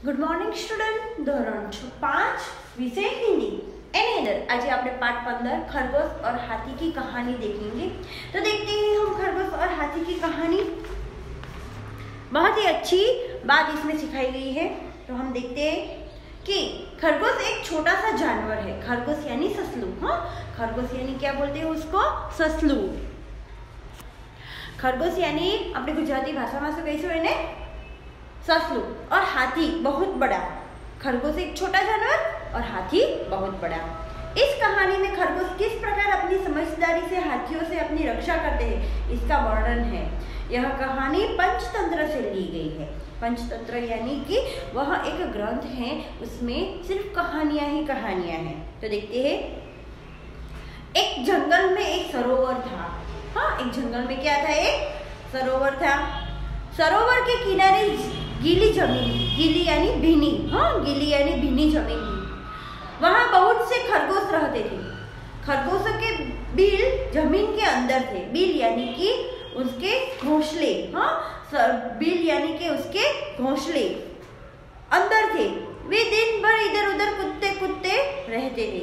Good morning student ધોરણ 5 विषय Hindi any other. आज आपने पाठ 15 खरगोश और हाथी की कहानी देखेंगे। तो देखते हैं हम खरगोश और हाथी की कहानी। बहुत ही अच्छी बात इसमें सिखाई गई है। तो हम देखते हैं कि खरगोश एक छोटा सा जानवर है। खरगोश यानी ससलू। हाँ, खरगोश यानी क्या बोलते हैं उसको? ससलू। खरगोश यानी अपने गुजराती भाषा में कहीશું એને ससलू। और हाथी बहुत बड़ा। खरगोश एक छोटा जानवर और हाथी बहुत बड़ा। इस कहानी में खरगोश किस प्रकार अपनी समझदारी से हाथियों से अपनी रक्षा करते हैं, इसका वर्णन है। यह कहानी पंचतंत्र से ली गई है। पंचतंत्र यानी कि वह एक ग्रंथ है, उसमें सिर्फ कहानियां ही कहानियां हैं। तो देखते हैं। एक जंगल में एक सरोवर था। हाँ, एक जंगल में क्या था? एक सरोवर था। सरोवर के किनारे गीली जमीन, गीली यानी भीनी, हाँ, गीली यानी भीनी जमीन थी। वहां बहुत से खरगोश रहते थे। खरगोशों के बिल जमीन के अंदर थे। बिल यानी कि उसके घोंसले, हाँ, बिल यानी कि उसके घोंसले अंदर थे। वे दिन भर इधर उधर कूदते कूदते रहते थे।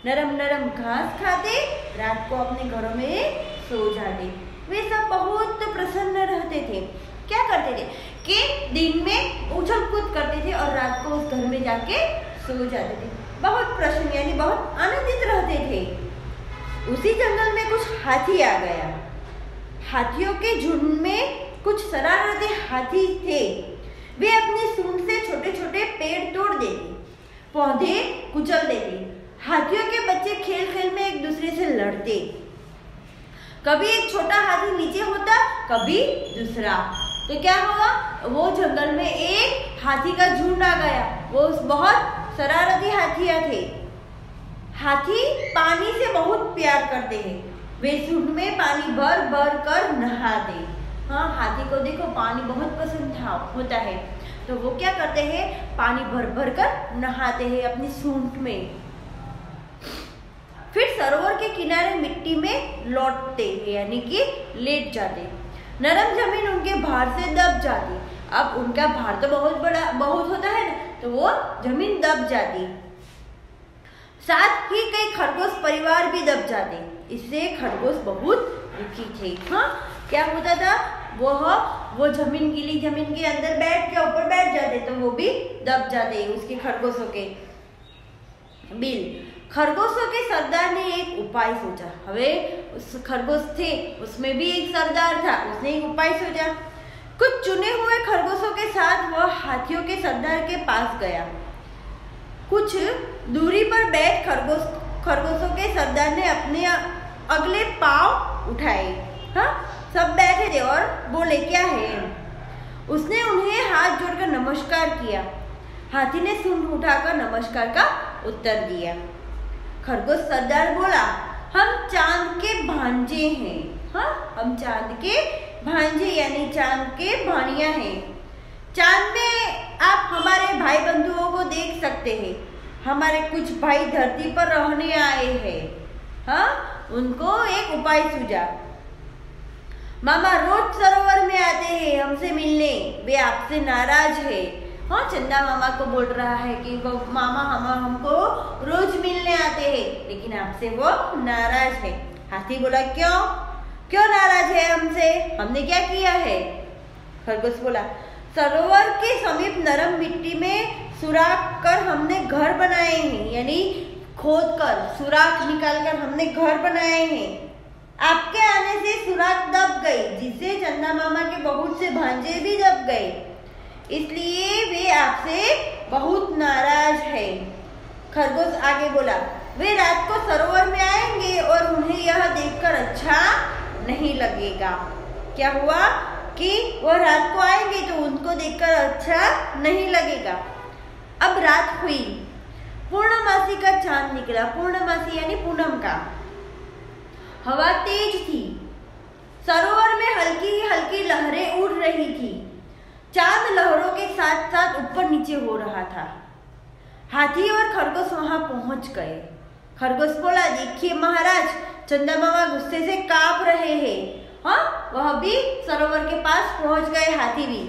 नरम नरम घास खाते, रात को अपने घरों में सो जाते। वे सब बहुत प्रसन्न रहते थे। क्या करते थे कि दिन में उछल कूद करते थे और रात को उस घर में जाके सो जाते थे। बहुत प्रसन्न यानी बहुत आनंदित रहते थे। उसी जंगल में कुछ हाथी आ गया। हाथियों के झुंड में कुछ शरारती हाथी थे। वे अपनी सूंड से छोटे छोटे पेड़ तोड़ देते, पौधे कुचल देते। हाथियों के बच्चे खेल खेल में एक दूसरे से लड़ते। कभी एक छोटा हाथी नीचे होता, कभी दूसरा। तो क्या हुआ? वो जंगल में एक हाथी का झुंड आ गया। वो बहुत शरारती हाथियां थे। हाथी पानी से बहुत प्यार करते हैं। वे झुंड में पानी भर भर कर नहाते। हाँ, हाथी को देखो पानी बहुत पसंद होता है। तो वो क्या करते हैं? पानी भर भर कर नहाते हैं अपनी सूंड में। फिर सरोवर के किनारे मिट्टी में लौटते यानी कि लेट जाते। नरम जमीन उनके भार से दब जाती। अब उनका भार तो बहुत होता है ना, तो वो जमीन दब जाती। साथ ही कई खरगोश परिवार भी दब जाते। इससे खरगोश बहुत दुखी थे। हाँ, क्या होता था? वो जमीन, गीली जमीन के अंदर ऊपर बैठ जाते, तो वो भी दब जाते उसके खरगोशों के बिल। खरगोशों के सरदार ने एक उपाय सोचा। हवे उस खरगोश थे, उसमें भी एक सरदार था। उसने एक उपाय सोचा। कुछ चुने हुए खरगोशों के साथ वह हाथियों के सरदार के पास गया। कुछ दूरी पर बैठ खरगोशों के सरदार ने अपने अगले पांव उठाए। हाँ, सब बैठे थे और बोले, क्या है? उसने उन्हें हाथ जोड़कर नमस्कार किया। हाथी ने सूंड उठाकर नमस्कार का उत्तर दिया। खरगोश सरदार बोला, हम चांद के भांजे हैं। हाँ, हम चांद के भांजे यानी चांद के भाणिया हैं। चांद में आप हमारे भाई बंधुओं को देख सकते हैं। हमारे कुछ भाई धरती पर रहने आए हैं। हाँ, उनको एक उपाय सूझा। मामा रोज सरोवर में आते हैं हमसे मिलने। वे आपसे नाराज है। हाँ, चंदा मामा को बोल रहा है कि वो मामा हमको रोज मिलने आते हैं, लेकिन आपसे वो नाराज है। हाथी बोला, क्यों नाराज है हमसे? हमने क्या किया है? खरगोश बोला, सरोवर के समीप नरम मिट्टी में सुराख कर हमने घर बनाए हैं, यानी खोद कर सुराख निकालकर हमने घर बनाए हैं। आपके आने से सुराख दब गई, जिससे चंदा मामा के बहुत से भांजे भी दब गए। इसलिए वे आपसे बहुत नाराज है। खरगोश आगे बोला, वे रात को सरोवर में आएंगे और उन्हें यह देखकर अच्छा नहीं लगेगा। क्या हुआ कि वो रात को आएंगे तो उनको देखकर अच्छा नहीं लगेगा। अब रात हुई। पूर्णमासी का चांद निकला। पूर्णमासी यानी पूनम का। हवा तेज थी। सरोवर में हल्की हल्की लहरें उड़ रही थी। चांद लहरों के साथ साथ ऊपर नीचे हो रहा था। हाथी और खरगोश वहां पहुंच गए। खरगोश बोला, देखिए महाराज, चंदा मामा गुस्से से कांप रहे हैं। हाँ, वह भी सरोवर के पास पहुंच गए। हाथी भी।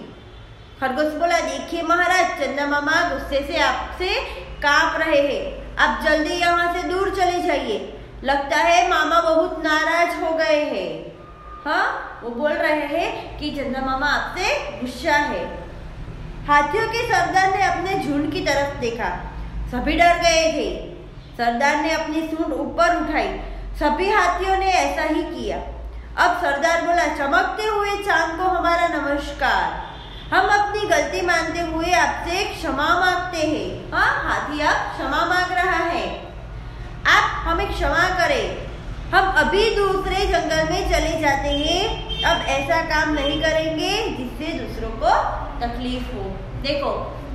खरगोश बोला, देखिए महाराज, चंदा मामा गुस्से से आपसे कांप रहे हैं, आप जल्दी यहाँ से दूर चले जाइए, लगता है मामा बहुत नाराज हो गए हैं। हाँ, वो बोल रहे हैं कि चंदा मामा आपसे गुस्सा है। हाथियों के सरदार ने अपने झुंड की तरफ देखा, सभी डर गए थे। सरदार ने अपनी सूंड ऊपर उठाई, सभी हाथियों ने ऐसा ही किया। अब सरदार बोला, चमकते हुए चांद को हमारा नमस्कार, हम अपनी गलती मानते हुए आपसे क्षमा मांगते हैं। हाँ, हाथी अब क्षमा मांग रहा है, आप हमें क्षमा करें, हम अभी दूसरे जंगल में चले जाते हैं, अब ऐसा काम नहीं करेंगे जिससे दूसरों को तकलीफ हो। देखो,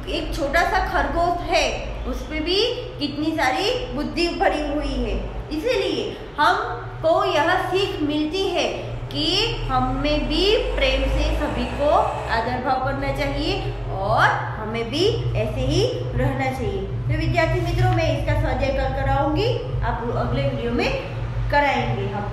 एक छोटा सा खरगोश है, उसमें भी कितनी सारी बुद्धि भरी हुई है। इसीलिए हमको यह सीख मिलती है कि हमें भी प्रेम से सभी को आदर भाव करना चाहिए और हमें भी ऐसे ही रहना चाहिए। तो विद्यार्थी मित्रों, मैं इसका स्वाध्याय कल कराऊंगी, आप अगले वीडियो में कराएंगे हम।